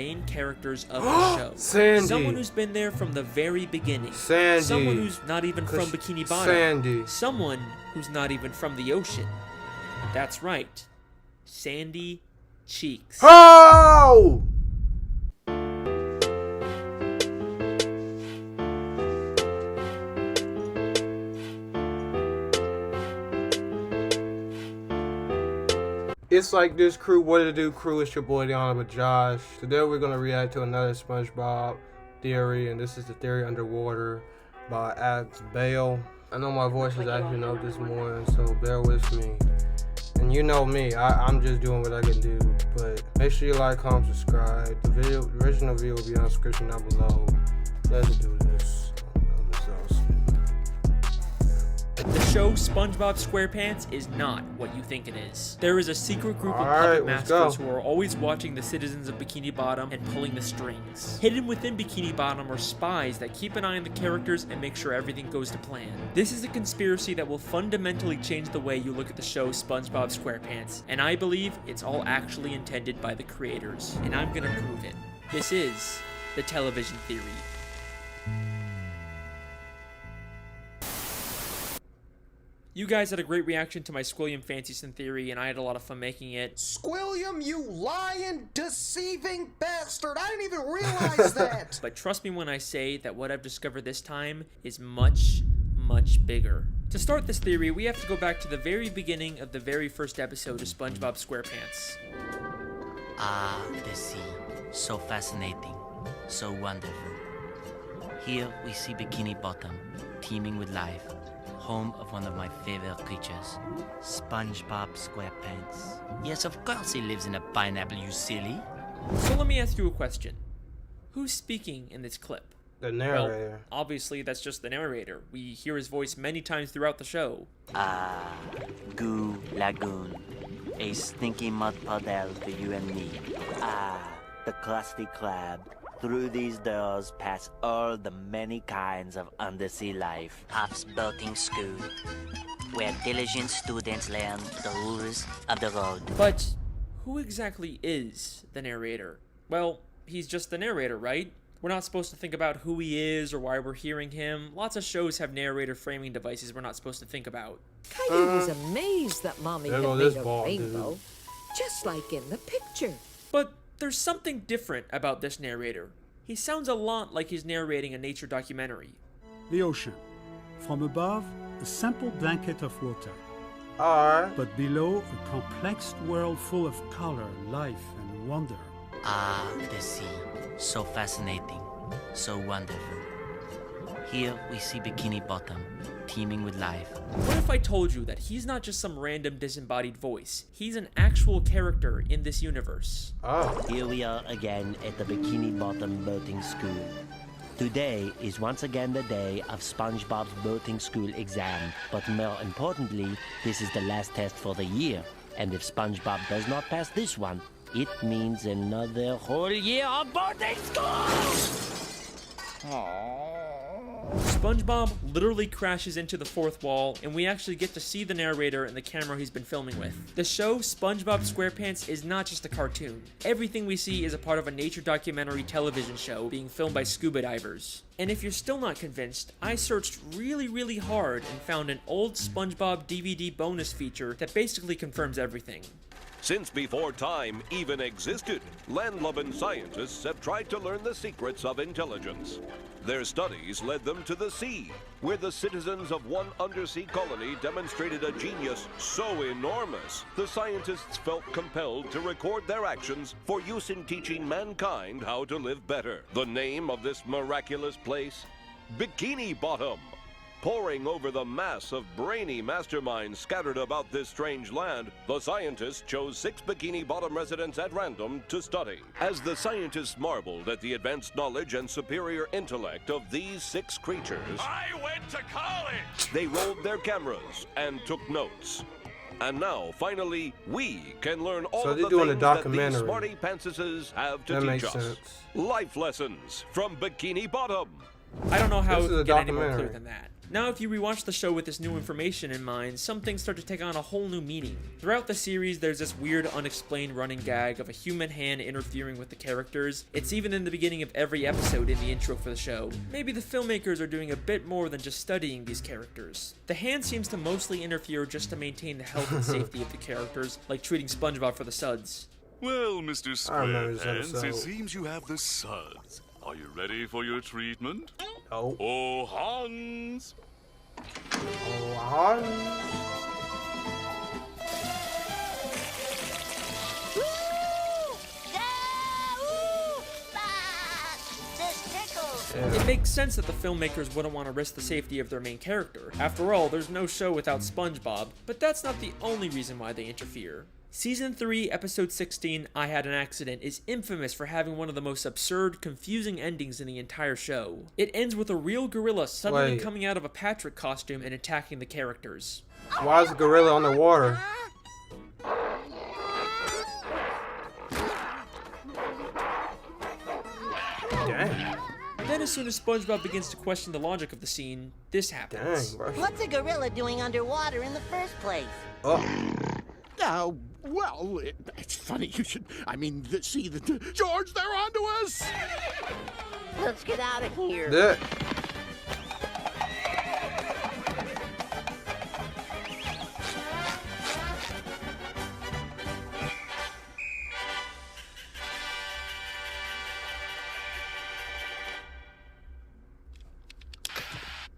main characters of the show. Sandy. Someone who's been there from the very beginning. Sandy. Someone who's not even from Bikini Bottom. Sandy. Someone who's not even from the ocean. That's right. Sandy Cheeks. Oh! It's like this crew, what to do crew, it's your boy the Honorable Josh. Today we're going to react to another SpongeBob theory, and this is the theory underwater by Alex Bale. I know my voice is acting up this morning, so bear with me. And you know me, I'm just doing what I can do, but make sure you like, comment, subscribe. The original video will be on the description down below. Let's do this. The show SpongeBob SquarePants is not what you think it is. There is a secret group of puppet masters who are always watching the citizens of Bikini Bottom and pulling the strings. Hidden within Bikini Bottom are spies that keep an eye on the characters and make sure everything goes to plan. This is a conspiracy that will fundamentally change the way you look at the show SpongeBob SquarePants, and I believe it's all actually intended by the creators, and I'm gonna prove it. This is the television theory. You guys had a great reaction to my Squilliam Fancyson theory, and I had a lot of fun making it. Squilliam, you lying, deceiving bastard! I didn't even realize that! But trust me when I say that what I've discovered this time is much, much bigger. To start this theory, we have to go back to the very beginning of the very first episode of SpongeBob SquarePants. Ah, the sea. So fascinating. So wonderful. Here we see Bikini Bottom, teeming with life. Home of one of my favorite creatures, SpongeBob SquarePants. Yes, of course he lives in a pineapple, you silly. So let me ask you a question. Who's speaking in this clip? The narrator. Well, obviously that's just the narrator. We hear his voice many times throughout the show. Ah, Goo Lagoon. A stinky mud puddle for you and me. Ah, the Krusty Krab. Through these doors pass all the many kinds of undersea life. Puff's boating school, where diligent students learn the rules of the road. But who exactly is the narrator? Well, he's just the narrator, right? We're not supposed to think about who he is or why we're hearing him. Lots of shows have narrator framing devices we're not supposed to think about. Caillou was amazed that Mommy had made a rainbow, just like in the picture. But there's something different about this narrator. He sounds a lot like he's narrating a nature documentary. The ocean. From above, a simple blanket of water. Alright. But below, a complex world full of color, life, and wonder. Ah, the sea. So fascinating. So wonderful. Here we see Bikini Bottom, teeming with life. What if I told you that he's not just some random disembodied voice? He's an actual character in this universe. Oh. Here we are again at the Bikini Bottom boating school. Today is once again the day of SpongeBob's boating school exam. But more importantly, this is the last test for the year. And if SpongeBob does not pass this one, it means another whole year of boating school! SpongeBob literally crashes into the fourth wall, and we actually get to see the narrator and the camera he's been filming with. The show SpongeBob SquarePants is not just a cartoon. Everything we see is a part of a nature documentary television show being filmed by scuba divers. And if you're still not convinced, I searched really hard and found an old SpongeBob DVD bonus feature that basically confirms everything. Since before time even existed, land-loving scientists have tried to learn the secrets of intelligence. Their studies led them to the sea, where the citizens of one undersea colony demonstrated a genius so enormous, the scientists felt compelled to record their actions for use in teaching mankind how to live better. The name of this miraculous place? Bikini Bottom. Poring over the mass of brainy masterminds scattered about this strange land, the scientists chose 6 Bikini Bottom residents at random to study. As the scientists marveled at the advanced knowledge and superior intellect of these 6 creatures, I went to college! They rolled their cameras and took notes. And now, finally, we can learn all of the things that these smarty pantsuses have to teach us. Sense. Life lessons from Bikini Bottom. I don't know how it This is could a get any more documentary. clear than that. Now, if you rewatch the show with this new information in mind, some things start to take on a whole new meaning. Throughout the series, there's this weird, unexplained running gag of a human hand interfering with the characters. It's even in the beginning of every episode in the intro for the show. Maybe the filmmakers are doing a bit more than just studying these characters. The hand seems to mostly interfere just to maintain the health and safety of the characters, like treating SpongeBob for the suds. Well, Mr. I remember this SquarePants, it episode. seems you have the suds. Are you ready for your treatment? Oh. Oh, Hans! Oh, It makes sense that the filmmakers wouldn't want to risk the safety of their main character. After all, there's no show without SpongeBob, but that's not the only reason why they interfere. Season 3, Episode 16, I Had an Accident, is infamous for having one of the most absurd, confusing endings in the entire show. It ends with a real gorilla suddenly Wait. coming out of a Patrick costume and attacking the characters. Why is the gorilla underwater? Dang. Then as soon as SpongeBob begins to question the logic of the scene, this happens. Dang, bro. What's a gorilla doing underwater in the first place? Oh. Well, it's funny you should. I mean, see, George, they're onto us! Let's get out of here. That.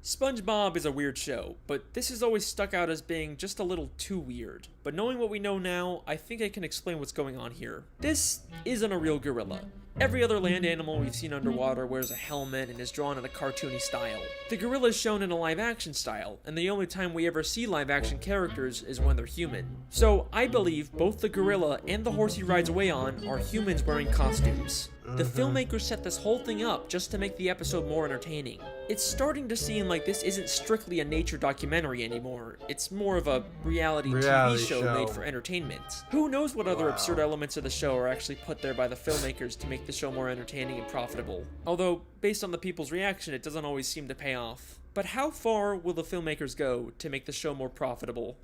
SpongeBob is a weird show, but this has always stuck out as being just a little too weird. But knowing what we know now, I think I can explain what's going on here. This isn't a real gorilla. Every other land animal we've seen underwater wears a helmet and is drawn in a cartoony style. The gorilla is shown in a live-action style, and the only time we ever see live-action characters is when they're human. So I believe both the gorilla and the horse he rides away on are humans wearing costumes. The filmmakers set this whole thing up just to make the episode more entertaining. It's starting to seem like this isn't strictly a nature documentary anymore. It's more of a reality TV show made for entertainment. Who knows what other absurd elements of the show are actually put there by the filmmakers to make the show more entertaining and profitable. Although, based on the people's reaction, it doesn't always seem to pay off. But how far will the filmmakers go to make the show more profitable?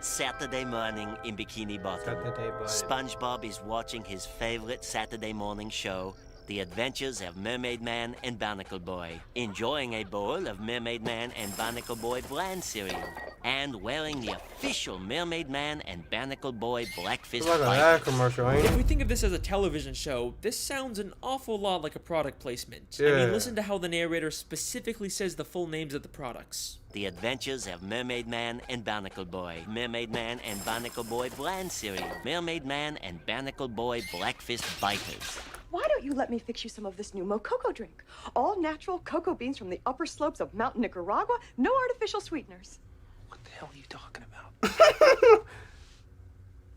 Saturday morning in Bikini Bottom. SpongeBob is watching his favorite Saturday morning show, The Adventures of Mermaid Man and Barnacle Boy, enjoying a bowl of Mermaid Man and Barnacle Boy bland cereal, and wearing the official Mermaid Man and Barnacle Boy Blackfish It's like an ad commercial, ain't If it? we think of this as a television show, this sounds an awful lot like a product placement. I Yeah. mean, listen to how the narrator specifically says the full names of the products. The Adventures of Mermaid Man and Barnacle Boy, Mermaid Man and Barnacle Boy bland cereal, Mermaid Man and Barnacle Boy Blackfish Biters. Why don't you let me fix you some of this new Mococo drink? All natural cocoa beans from the upper slopes of Mountain Nicaragua, no artificial sweeteners. What the hell are you talking about?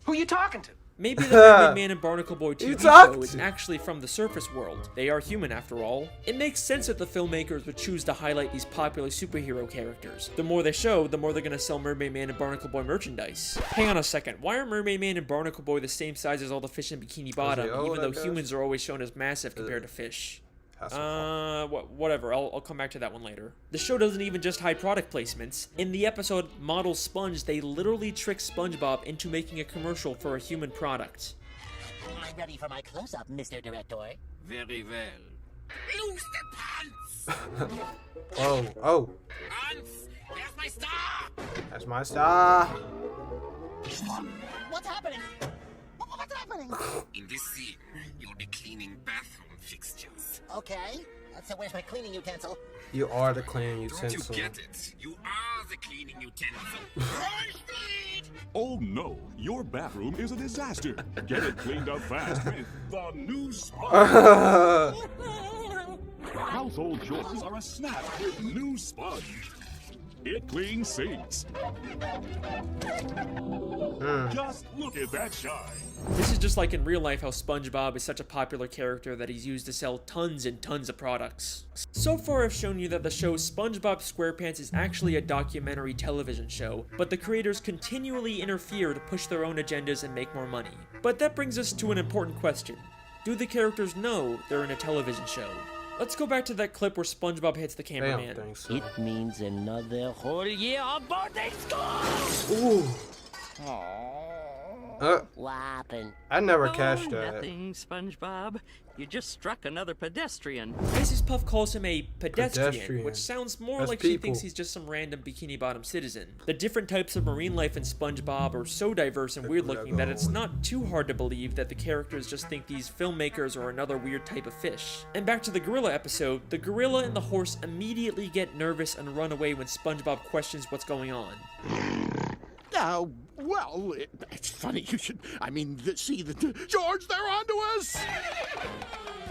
Who are you talking to? Maybe the Mermaid Man and Barnacle Boy TV show is actually from the surface world. They are human after all. It makes sense that the filmmakers would choose to highlight these popular superhero characters. The more they show, the more they're gonna sell Mermaid Man and Barnacle Boy merchandise. Hang on a second, why are Mermaid Man and Barnacle Boy the same size as all the fish in Bikini Bottom, even though humans are always shown as massive compared to fish? Whatever, I'll come back to that one later. The show doesn't even just hide product placements. In the episode Model Sponge, they literally trick SpongeBob into making a commercial for a human product. I'm ready for my close-up, Mr. Director. Very well. Lose the pants! Oh. Hans, there's my star! That's my star. What's happening? What's happening? In this scene, you'll be cleaning bathroom fixtures. Okay, so where's my cleaning utensil? You are the cleaning Don't utensil. you get it? You are the cleaning utensil. Oh no, your bathroom is a disaster. Get it cleaned up fast with the new sponge. Household chores are a snap with new sponge. It cleans sinks. Just look at that shine. This is just like in real life how SpongeBob is such a popular character that he's used to sell tons and tons of products. So far I've shown you that the show SpongeBob SquarePants is actually a documentary television show, but the creators continually interfere to push their own agendas and make more money. But that brings us to an important question. Do the characters know they're in a television show? Let's go back to that clip where SpongeBob hits the cameraman. Damn, so. It means another whole year of boarding school. Ooh. What happened? I never catched that. Nothing, SpongeBob. You just struck another pedestrian. Mrs. Puff calls him a pedestrian, which sounds more like she thinks he's just some random Bikini Bottom citizen. The different types of marine life in SpongeBob are so diverse and weird looking that it's not too hard to believe that the characters just think these filmmakers are another weird type of fish. And back to the gorilla episode, the gorilla and the horse immediately get nervous and run away when SpongeBob questions what's going on. Well, it's funny you should... I mean, see, George, they're onto us!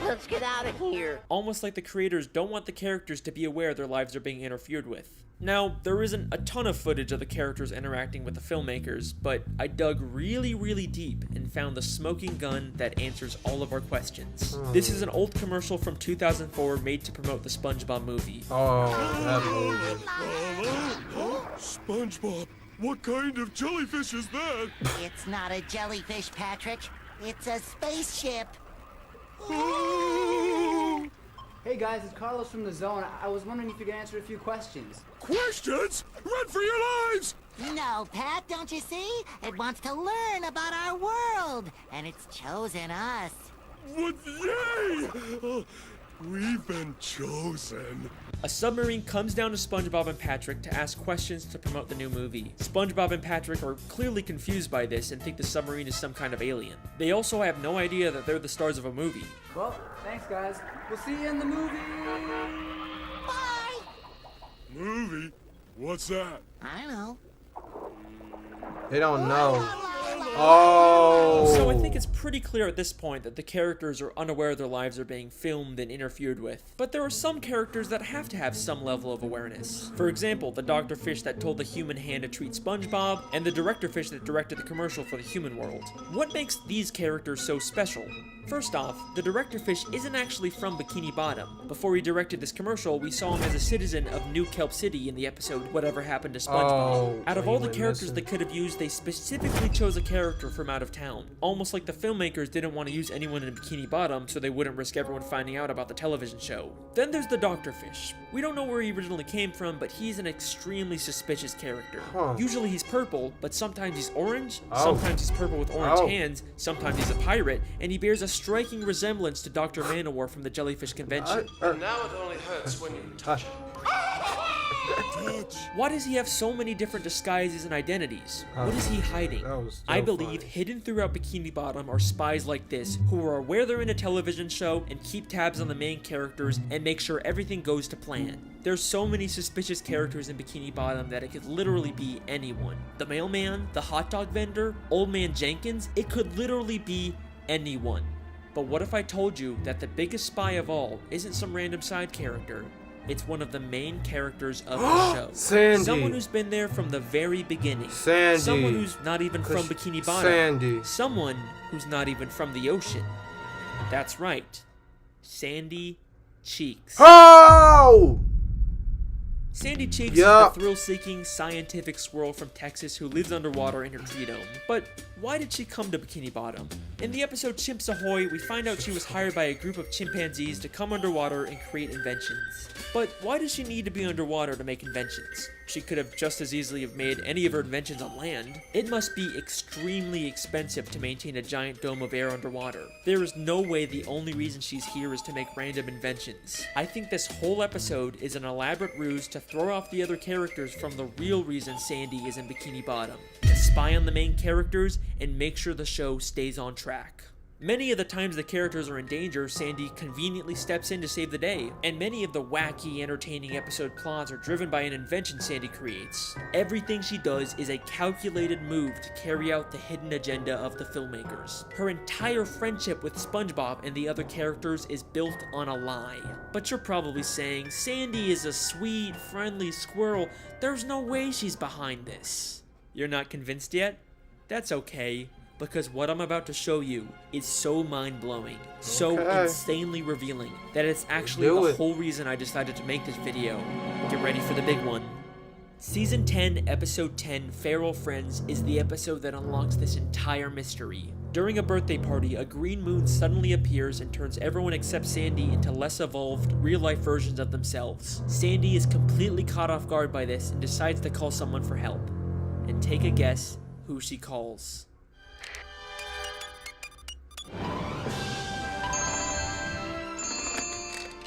Let's get out of here. Almost like the creators don't want the characters to be aware their lives are being interfered with. Now, there isn't a ton of footage of the characters interacting with the filmmakers, but I dug really, really deep and found the smoking gun that answers all of our questions. This is an old commercial from 2004 made to promote the SpongeBob movie. Oh, that movie. SpongeBob, what kind of jellyfish is that? It's not a jellyfish, Patrick. It's a spaceship. Hey guys, it's Carlos from the Zone. I was wondering if you could answer a few questions. Questions? Run for your lives! No, Pat, don't you see? It wants to learn about our world, and it's chosen us. What? Yay! We've been chosen. A submarine comes down to SpongeBob and Patrick to ask questions to promote the new movie. SpongeBob and Patrick are clearly confused by this and think the submarine is some kind of alien. They also have no idea that they're the stars of a movie. Well, thanks guys. We'll see you in the movie! Bye! Movie? What's that? I don't know. They don't know. Oh! So I think it's pretty clear at this point that the characters are unaware their lives are being filmed and interfered with. But there are some characters that have to have some level of awareness. For example, the Dr. Fish that told the human hand to treat SpongeBob, and the Director Fish that directed the commercial for the human world. What makes these characters so special? First off, the Director Fish isn't actually from Bikini Bottom. Before he directed this commercial, we saw him as a citizen of New Kelp City in the episode Whatever Happened to SpongeBob. Out of all the characters they could have used, they specifically chose a character from out of town. Almost like the filmmakers didn't want to use anyone in Bikini Bottom so they wouldn't risk everyone finding out about the television show. Then there's the Dr. Fish. We don't know where he originally came from, but he's an extremely suspicious character. Usually he's purple, but sometimes he's orange, sometimes he's purple with orange hands, sometimes he's a pirate, and he bears a striking resemblance to Dr. Manowar from the Jellyfish Convention. And now it only hurts when you touch it. Why does he have so many different disguises and identities? What is he hiding? I believe hidden throughout Bikini Bottom are spies like this, who are aware they're in a television show and keep tabs on the main characters and make sure everything goes to plan. There's so many suspicious characters in Bikini Bottom that it could literally be anyone. The mailman, the hot dog vendor, Old Man Jenkins, it could literally be anyone. But what if I told you that the biggest spy of all isn't some random side character? It's one of the main characters of the show. Sandy. Someone who's been there from the very beginning. Sandy. Someone who's not even from Bikini Bottom. Sandy. Someone who's not even from the ocean. That's right. Sandy Cheeks. Oh! Sandy Cheeks is a thrill-seeking scientific squirrel from Texas who lives underwater in her tree dome. But why did she come to Bikini Bottom? In the episode Chimps Ahoy, we find out she was hired by a group of chimpanzees to come underwater and create inventions. But why does she need to be underwater to make inventions? She could have just as easily have made any of her inventions on land. It must be extremely expensive to maintain a giant dome of air underwater. There is no way the only reason she's here is to make random inventions. I think this whole episode is an elaborate ruse to throw off the other characters from the real reason Sandy is in Bikini Bottom. To spy on the main characters and make sure the show stays on track. Many of the times the characters are in danger, Sandy conveniently steps in to save the day, and many of the wacky, entertaining episode plots are driven by an invention Sandy creates. Everything she does is a calculated move to carry out the hidden agenda of the filmmakers. Her entire friendship with SpongeBob and the other characters is built on a lie. But you're probably saying, Sandy is a sweet, friendly squirrel. There's no way she's behind this. You're not convinced yet? That's okay. Because what I'm about to show you is so mind-blowing, so insanely revealing, that it's actually the whole reason I decided to make this video. Get ready for the big one. Season 10, Episode 10, Feral Friends, is the episode that unlocks this entire mystery. During a birthday party, a green moon suddenly appears and turns everyone except Sandy into less evolved, real-life versions of themselves. Sandy is completely caught off guard by this and decides to call someone for help. And take a guess who she calls.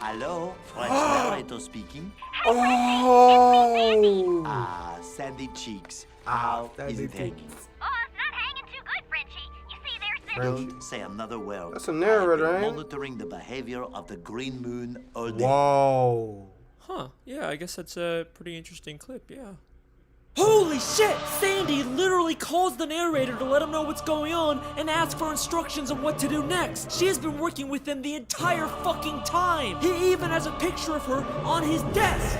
Hello, French narrator speaking. Oh! Ah, Sandy Cheeks. How is it hanging? Don't say another word. That's a narrator, I've been ain't it? monitoring the behavior of the green moon all day. Whoa. Huh, yeah, I guess that's a pretty interesting clip, yeah. Holy shit! Sandy literally calls the narrator to let him know what's going on and asks for instructions on what to do next. She has been working with him the entire fucking time. He even has a picture of her on his desk.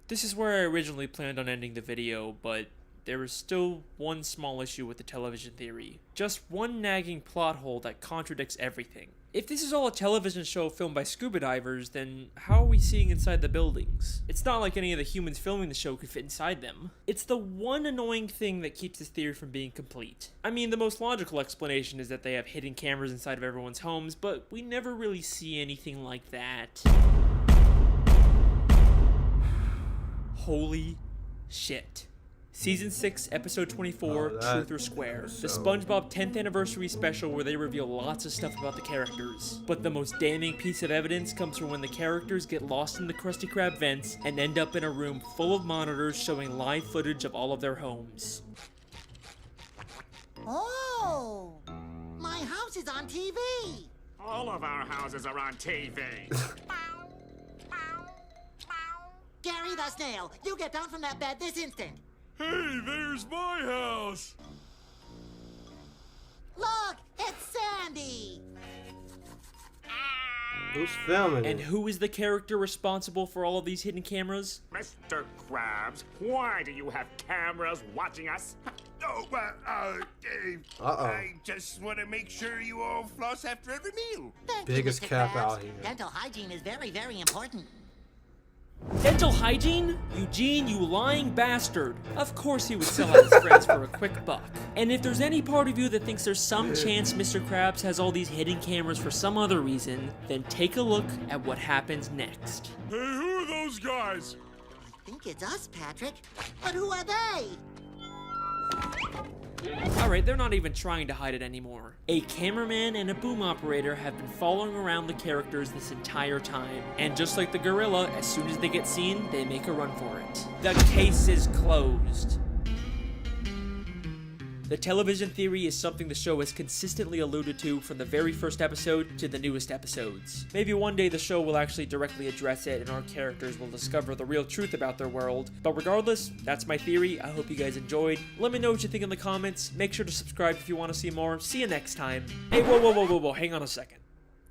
This is where I originally planned on ending the video, but there is still one small issue with the television theory. Just one nagging plot hole that contradicts everything. If this is all a television show filmed by scuba divers, then how are we seeing inside the buildings? It's not like any of the humans filming the show could fit inside them. It's the one annoying thing that keeps this theory from being complete. I mean, the most logical explanation is that they have hidden cameras inside of everyone's homes, but we never really see anything like that. Holy shit. Season 6, Episode 24, Truth or Square. The SpongeBob 10th Anniversary Special where they reveal lots of stuff about the characters. But the most damning piece of evidence comes from when the characters get lost in the Krusty Krab vents and end up in a room full of monitors showing live footage of all of their homes. Oh! My house is on TV! All of our houses are on TV. Gary the Snail, you get down from that bed this instant! Hey, there's my house! Look, it's Sandy! Who's filming And it? who is the character responsible for all of these hidden cameras? Mr. Krabs, why do you have cameras watching us? Oh, well, I just want to make sure you all floss after every meal. Thank you, Biggest Mr. cap Krabs. out here. Dental hygiene is very, very important. Dental hygiene? Eugene, you lying bastard. Of course he would sell out his friends for a quick buck. And if there's any part of you that thinks there's some chance Mr. Krabs has all these hidden cameras for some other reason, then take a look at what happens next. Hey, who are those guys? I think it's us, Patrick. But who are they? Alright, they're not even trying to hide it anymore. A cameraman and a boom operator have been following around the characters this entire time. And just like the gorilla, as soon as they get seen, they make a run for it. The case is closed. The television theory is something the show has consistently alluded to from the very first episode to the newest episodes. Maybe one day the show will actually directly address it and our characters will discover the real truth about their world. But regardless, that's my theory. I hope you guys enjoyed. Let me know what you think in the comments. Make sure to subscribe if you want to see more. See you next time. Hey, whoa, hang on a second.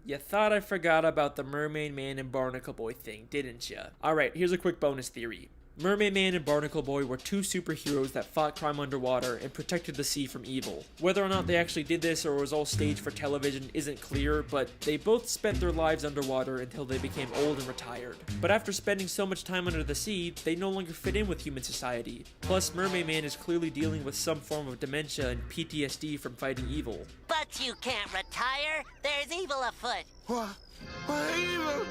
You thought I forgot about the Mermaid Man and Barnacle Boy thing, didn't ya? Alright, here's a quick bonus theory. Mermaid Man and Barnacle Boy were two superheroes that fought crime underwater and protected the sea from evil. Whether or not they actually did this or was all staged for television isn't clear, but they both spent their lives underwater until they became old and retired. But after spending so much time under the sea, they no longer fit in with human society. Plus, Mermaid Man is clearly dealing with some form of dementia and PTSD from fighting evil. But you can't retire. There's evil afoot. What evil?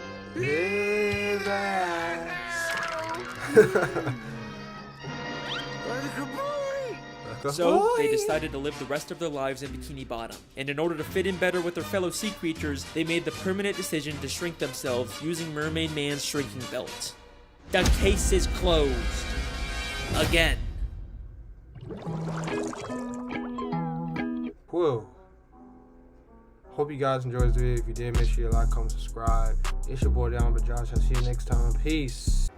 So, they decided to live the rest of their lives in Bikini Bottom. And in order to fit in better with their fellow sea creatures, they made the permanent decision to shrink themselves using Mermaid Man's shrinking belt. The case is closed. Again. Whoa. Hope you guys enjoyed this video. If you did, make sure you like, comment, subscribe. It's your boy Down, but Josh. I'll see you next time. Peace.